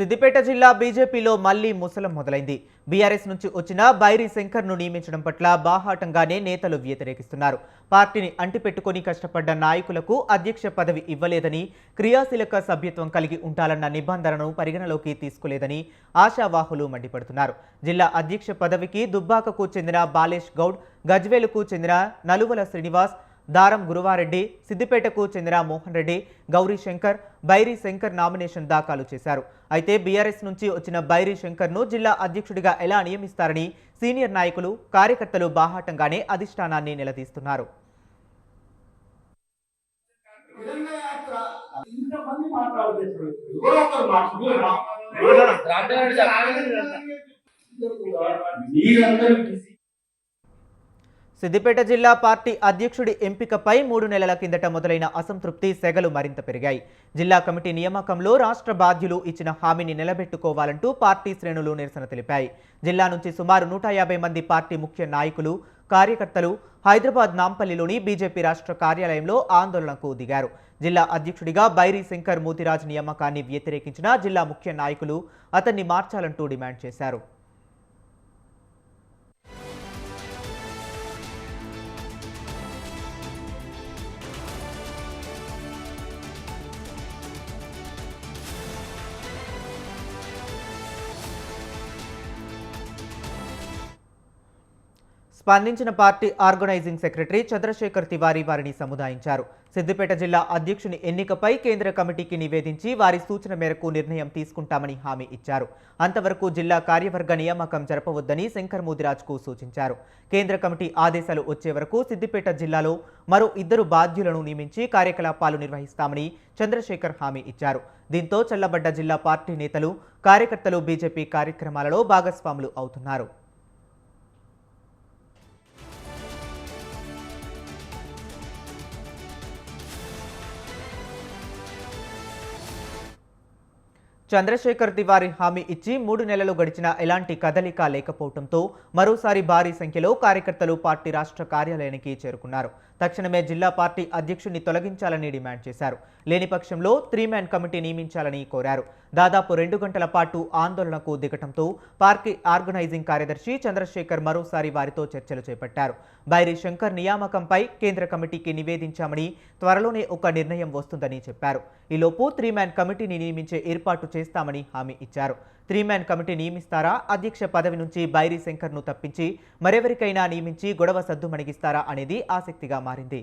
సిద్దిపేట జిల్లా బీజేపీలో మళ్లీ ముసలం మొదలైంది. బీఆర్ఎస్ నుంచి వచ్చిన బైరి శంకర్ను నియమించడం పట్ల బాహాటంగానే నేతలు వ్యతిరేకిస్తున్నారు. పార్టీని అంటిపెట్టుకుని కష్టపడ్డ నాయకులకు అధ్యక్ష పదవి ఇవ్వలేదని, క్రియాశీలక సభ్యత్వం కలిగి ఉండాలన్న నిబంధనను పరిగణలోకి తీసుకోలేదని ఆశావాహులు మండిపడుతున్నారు. జిల్లా అధ్యక్ష పదవికి దుబ్బాకకు చెందిన బాలేష్ గౌడ్, గజ్వేలుకు చెందిన నలువల శ్రీనివాస్, దారం గురువారెడ్డి, సిద్దిపేటకు చెందిన మోహన్ రెడ్డి, గౌరీ శంకర్, బైరి శంకర్ నామినేషన్ దాఖలు చేశారు. అయితే బీఆర్ఎస్ నుంచి వచ్చిన బైరి శంకర్ను జిల్లా అధ్యక్షుడిగా ఎలా నియమిస్తారని సీనియర్ నాయకులు, కార్యకర్తలు బాహాటంగానే అధిష్టానాన్ని నిలదీస్తున్నారు. సిద్దిపేట జిల్లా పార్టీ అధ్యక్షుడి ఎంపికపై 3 నెలల కిందట మొదలైన అసంతృప్తి సెగలు మరింత పెరిగాయి. జిల్లా కమిటీ నియామకంలో రాష్ట్ర బాధ్యులు ఇచ్చిన హామీని నిలబెట్టుకోవాలంటూ పార్టీ శ్రేణులు నిరసన తెలిపాయి. జిల్లా నుంచి సుమారు 150 మంది పార్టీ ముఖ్య నాయకులు, కార్యకర్తలు హైదరాబాద్ నాంపల్లిలోని బీజేపీ రాష్ట్ర కార్యాలయంలో ఆందోళనకు దిగారు. జిల్లా అధ్యక్షుడిగా బైరి శంకర్ మూతిరాజ్ నియామకాన్ని వ్యతిరేకించిన జిల్లా ముఖ్య నాయకులు అతన్ని మార్చాలంటూ డిమాండ్ చేశారు. స్పందించిన party organising secretary Chandrashekhar Tiwari వారిని సముదాయించారు. సిద్దిపేట జిల్లా అధ్యక్షుని ఎన్నికపై కేంద్ర కమిటీకి నివేదించి వారి సూచన మేరకు నిర్ణయం తీసుకుంటామని హామీ ఇచ్చారు. అంతవరకు జిల్లా కార్యవర్గ నియామకం జరపవద్దని శంకర్ మూదిరాజ్కు సూచించారు. కేంద్ర కమిటీ ఆదేశాలు వచ్చే వరకు సిద్దిపేట జిల్లాలో మరో 2 బాధ్యులను నియమించి కార్యకలాపాలు నిర్వహిస్తామని చంద్రశేఖర్ హామీ ఇచ్చారు. దీంతో చల్లబడ్డ జిల్లా పార్టీ నేతలు, కార్యకర్తలు బీజేపీ కార్యక్రమాలలో భాగస్వాములు అవుతున్నారు. చంద్రశేఖర్ తివారీ హామీ ఇచ్చి 3 నెలలు గడిచినా ఎలాంటి కదలిక లేకపోవడంతో మరోసారి భారీ సంఖ్యలో కార్యకర్తలు పార్టీ రాష్ట్ర కార్యాలయానికి చేరుకున్నారు. తక్షణమే జిల్లా పార్టీ అధ్యక్షుడిని తొలగించాలని డిమాండ్ చేశారు. లేని పక్షంలో 3 మ్యాన్ కమిటీ నియమించాలని కోరారు. దాదాపు 2 గంటల పాటు ఆందోళనకు దిగటంతో పార్టీ ఆర్గనైజింగ్ కార్యదర్శి చంద్రశేఖర్ మరోసారి వారితో చర్చలు చేపట్టారు. బైరి శంకర్ నియామకంపై కేంద్ర కమిటీకి నివేదించామని, త్వరలోనే ఒక నిర్ణయం వస్తుందని చెప్పారు. ఈలోపు 3 మ్యాన్ కమిటీని నియమించే ఏర్పాటు చేస్తామని హామీ ఇచ్చారు. 3 మ్యాన్ కమిటీ నియమిస్తారా, అధ్యక్ష పదవి నుంచి బైరి శంకర్ను తప్పించి మరెవరికైనా నియమించి గొడవ సద్దుమణిగిస్తారా అనేది ఆసక్తిగా మారింది.